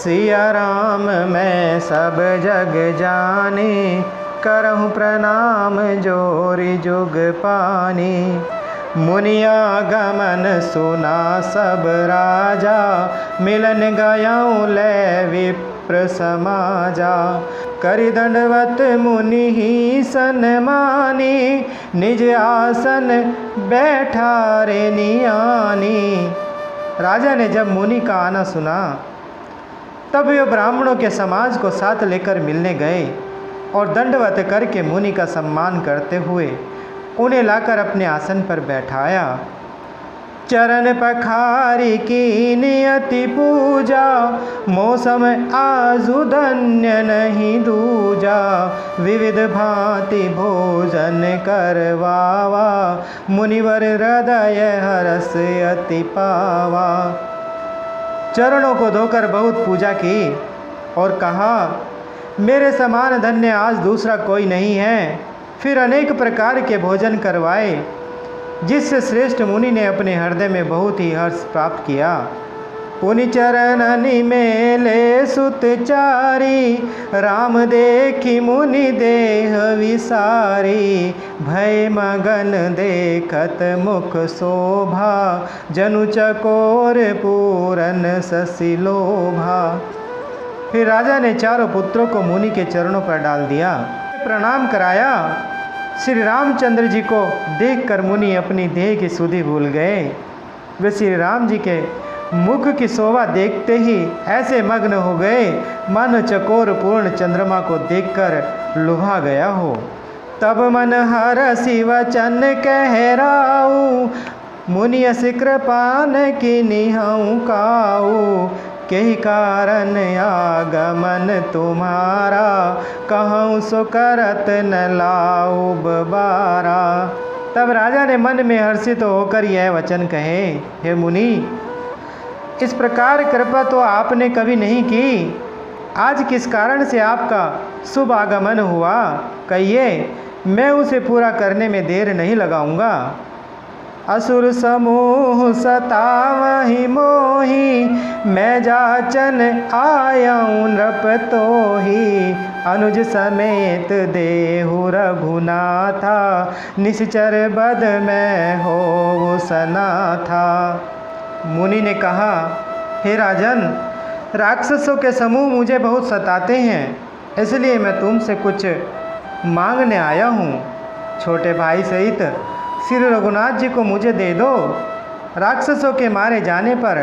सिया राम मैं सब जग जाने, करहूँ प्रणाम जोरि जुग पानी। मुनिया गमन सुना सब राजा, मिलन गयाऊँ ले विप्र समाजा। करि दंडवत मुनि ही सन्मानी, निज आसन बैठा रे नियानी। राजा ने जब मुनि का आना सुना तब वे ब्राह्मणों के समाज को साथ लेकर मिलने गए और दंडवत करके मुनि का सम्मान करते हुए उन्हें लाकर अपने आसन पर बैठाया। चरण पखारी की नियति पूजा, मौसम आजु धन्य नहीं दूजा। विविध भांति भोजन करवावा, मुनिवर हृदय हरस अति पावा। चरणों को धोकर बहुत पूजा की और कहा, मेरे समान धन्य आज दूसरा कोई नहीं है। फिर अनेक प्रकार के भोजन करवाए, जिससे श्रेष्ठ मुनि ने अपने हृदय में बहुत ही हर्ष प्राप्त किया। पुनि चरणनि मेले सुतचारी, राम देखी मुनि देह विसारी। भय मगन देखत मुख शोभा, जनु चकोर पूरन शशि लोभा। फिर राजा ने चारों पुत्रों को मुनि के चरणों पर डाल दिया, प्रणाम कराया। श्री रामचंद्र जी को देखकर मुनि अपनी देह की सुधि भूल गए। वे श्री राम जी के मुख की शोभा देखते ही ऐसे मग्न हो गए मानो चकोर पूर्ण चंद्रमा को देखकर लुभा गया हो। तब मन हरषि वचन कहराऊ, मुनि अस कृपान की निहऊँ काऊ। केहि कारण आगमन तुम्हारा, कहूँ सो करत न लाऊ बारा। तब राजा ने मन में हर्षित होकर यह वचन कहे, हे मुनि, इस प्रकार कृपा तो आपने कभी नहीं की। आज किस कारण से आपका शुभ आगमन हुआ, कहिए, मैं उसे पूरा करने में देर नहीं लगाऊंगा। असुर समूह सतावहि मोहि, मैं जाचन आयाऊँ नृप तोहि। अनुज समेत देहु रघुनाथा, निश्चर बद मैं हो सनाथा। मुनि ने कहा, हे राजन, राक्षसों के समूह मुझे बहुत सताते हैं, इसलिए मैं तुमसे कुछ मांगने आया हूँ। छोटे भाई सहित श्री रघुनाथ जी को मुझे दे दो। राक्षसों के मारे जाने पर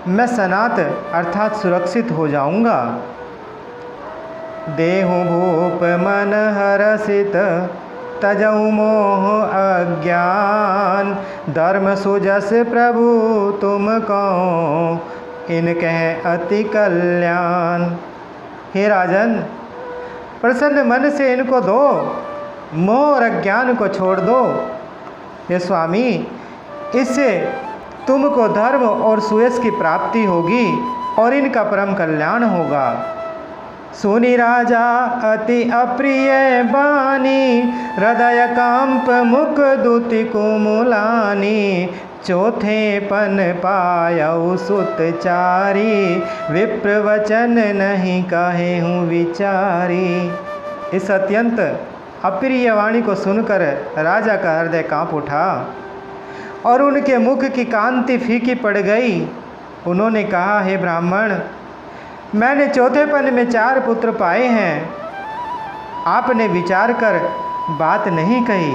मैं सनात अर्थात सुरक्षित हो जाऊंगा। देहु भूप मन हरषित, तजऊ मोह अज्ञान। धर्म सुजस प्रभु तुम कहो, इनकह अति कल्याण। हे राजन, प्रसन्न मन से इनको दो, मोह और अज्ञान को छोड़ दो। हे स्वामी, इससे तुमको धर्म और सुयश की प्राप्ति होगी और इनका परम कल्याण होगा। सुनि राजा अति अप्रिय बानी, हृदय कांप मुख दुति कुमुलानी। चौथे पन पायऊ सुतचारी, विप्र वचन नहीं कहे हूँ विचारी। इस अत्यंत अप्रिय वाणी को सुनकर राजा का हृदय कांप उठा और उनके मुख की कांति फीकी पड़ गई। उन्होंने कहा, हे ब्राह्मण, मैंने चौथे पन में 4 पुत्र पाए हैं, आपने विचार कर बात नहीं कही।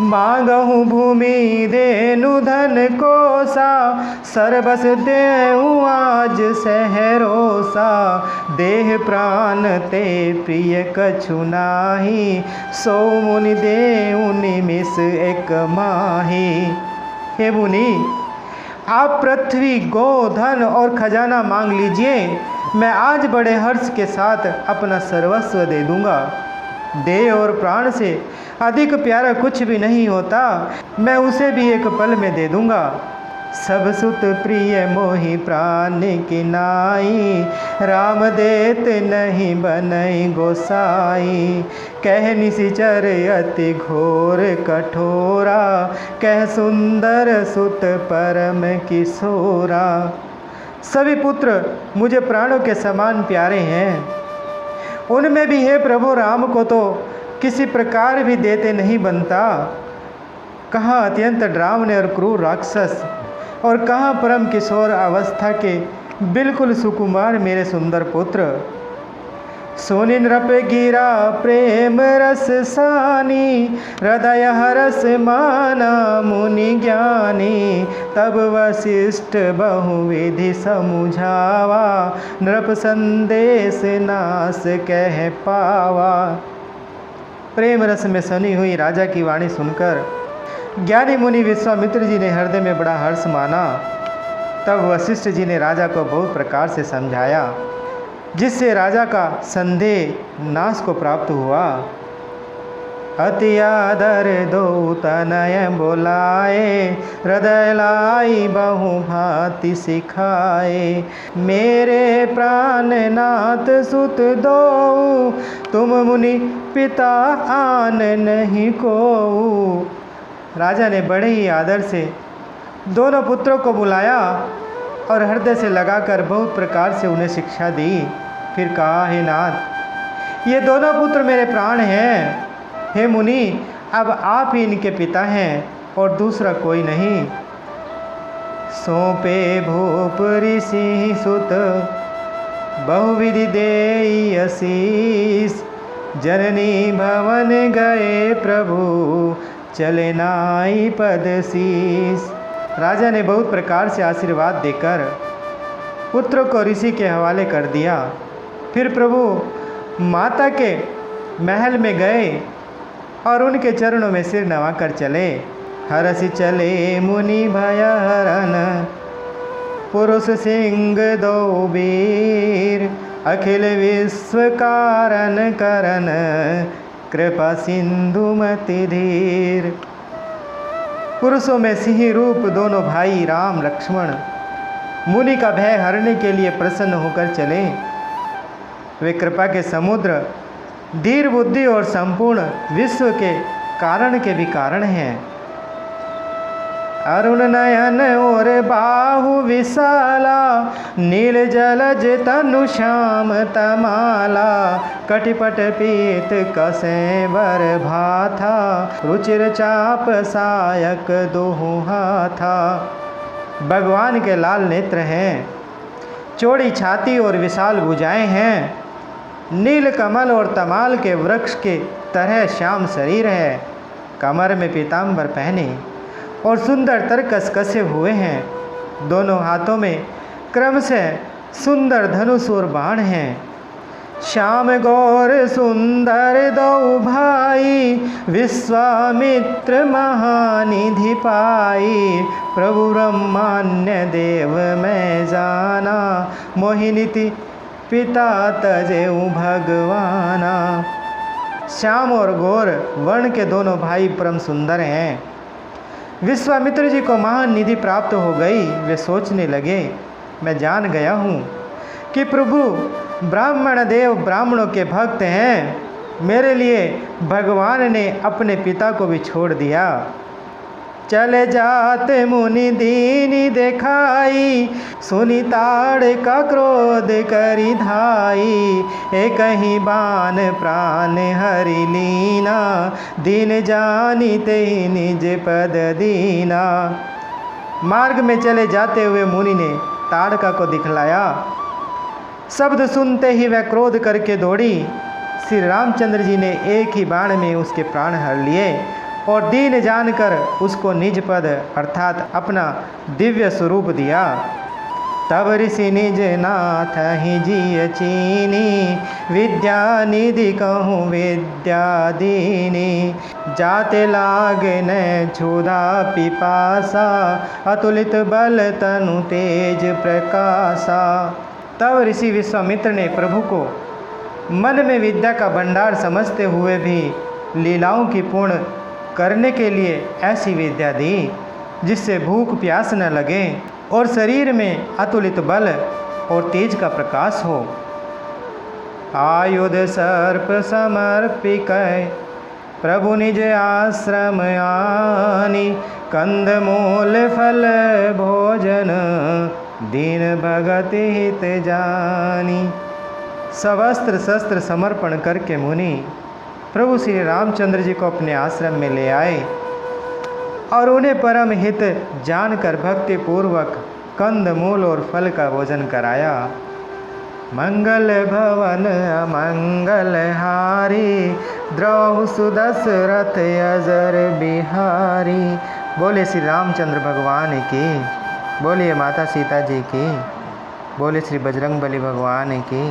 मांगहूँ भूमि देनु धन कोसा, सरबस देऊँ आज सहरोसा। देह प्राण ते प्रिय कछु नाही, सो मुनि देऊँ निमिष एक माही। हे मुनि, आप पृथ्वी, गो, धन और खजाना मांग लीजिए, मैं आज बड़े हर्ष के साथ अपना सर्वस्व दे दूंगा। देह और प्राण से अधिक प्यारा कुछ भी नहीं होता, मैं उसे भी एक पल में दे दूंगा। सब सुत प्रिय मोहि प्राण की नाई, राम देत नहीं बनई गोसाई। कह निशिचर अति घोर कठोरा, कह सुंदर सुत परम किशोरा। सभी पुत्र मुझे प्राणों के समान प्यारे हैं। उनमें भी हे प्रभु राम को तो किसी प्रकार भी देते नहीं बनता। कहाँ अत्यंत डरावने और क्रूर राक्षस, और कहाँ परम किशोर अवस्था के बिल्कुल सुकुमार मेरे सुंदर पुत्र। सोनि नृप गिरा प्रेम रस सानी, हृदय हरस माना मुनि ज्ञानी। तब वशिष्ठ बहुविधि समुझावा, नृप संदेश नास कह पावा। प्रेम रस में सनी हुई राजा की वाणी सुनकर ज्ञानी मुनि विश्वामित्र जी ने हृदय में बड़ा हर्ष माना। तब वशिष्ठ जी ने राजा को बहुत प्रकार से समझाया, जिससे राजा का संदेह नाश को प्राप्त हुआ। अति आदर दो तनय बोलाए, हृदय लाई बहु भांति सिखाए। मेरे प्राणनाथ सुत दो, तुम मुनि पिता आन नहीं को। राजा ने बड़े ही आदर से दोनों पुत्रों को बुलाया और हृदय से लगाकर बहुत प्रकार से उन्हें शिक्षा दी। फिर कहा, हे नाथ, ये दोनों पुत्र मेरे प्राण हैं। हे मुनि, अब आप ही इनके पिता हैं और दूसरा कोई नहीं। सौंपे भूप ऋषि सुत, बहुविधि देई आशीष। जननी भवन गए प्रभु, चले नाई पद शीस। राजा ने बहुत प्रकार से आशीर्वाद देकर पुत्र को ऋषि के हवाले कर दिया। फिर प्रभु माता के महल में गए और उनके चरणों में सिर नवाकर चले। हरसि चले मुनि भय हरन, पुरुष सिंह दो वीर। अखिल विश्व कारण करन, कृपा सिंधु मति धीर। पुरुषों में सिंह रूप दोनों भाई राम लक्ष्मण मुनि का भय हरने के लिए प्रसन्न होकर चले। वे कृपा के समुद्र, धीर बुद्धि और संपूर्ण विश्व के कारण के भी कारण हैं। अरुण नयन और बाहु विशाला, नील जलज तनु श्याम तमाला। कटिपट पीत कसे वर भाथा, रुचिर चाप सायक दोहु हाथा। भगवान के लाल नेत्र हैं, चौड़ी छाती और विशाल भुजाएं हैं। नील कमल और तमाल के वृक्ष के तरह श्याम शरीर है। कमर में पीताम्बर पहने और सुंदर तरकस कसे हुए हैं। दोनों हाथों में क्रमशः सुंदर धनुष और बाण हैं। श्याम गौर सुंदर दो भाई, विश्वामित्र महानिधि पाई। प्रभु ब्रह्मान्य देव मैं जाना, मोहिनीति पिता तजेऊ भगवाना। श्याम और गौर वर्ण के दोनों भाई परम सुंदर हैं। विश्वामित्र जी को महान निधि प्राप्त हो गई। वे सोचने लगे, मैं जान गया हूँ कि प्रभु ब्राह्मण देव ब्राह्मणों के भक्त हैं। मेरे लिए भगवान ने अपने पिता को भी छोड़ दिया। चले जाते मुनि दीनी देखाई, सुनी ताड़ का क्रोध करी धाई। एक ही बान प्राण हरि लीना, दीन जानी ते निज पद दीना। मार्ग में चले जाते हुए मुनि ने ताड़का को दिखलाया। शब्द सुनते ही वह क्रोध करके दौड़ी। श्री रामचंद्र जी ने एक ही बाण में उसके प्राण हर लिए और दीन जानकर उसको निज पद अर्थात अपना दिव्य स्वरूप दिया। तब ऋषि निज नाथ ही जिय चीनी, विद्या निधि कहूँ विद्या दीनी। जाते लागे न क्षुधा पिपासा, अतुलित बल तनु तेज प्रकाशा। तब ऋषि विश्वामित्र ने प्रभु को मन में विद्या का भंडार समझते हुए भी लीलाओं की पूर्ण करने के लिए ऐसी विद्या दी जिससे भूख प्यास न लगे और शरीर में अतुलित बल और तेज का प्रकाश हो। आयुध सर्प समर्पिक प्रभु निज आश्रम आनी, कंदमूल फल भोजन दीन भगत हित जानी। सवस्त्र शस्त्र समर्पण करके मुनि प्रभु श्री रामचंद्र जी को अपने आश्रम में ले आए और उन्हें परम हित जानकर भक्ति पूर्वक कंदमूल और फल का भोजन कराया। मंगल भवन अमंगल हारी द्रौह सुदशरथ अजर बिहारी। बोले श्री रामचंद्र भगवान की, बोलिए माता सीता जी की, बोले श्री बजरंगबली भगवान की।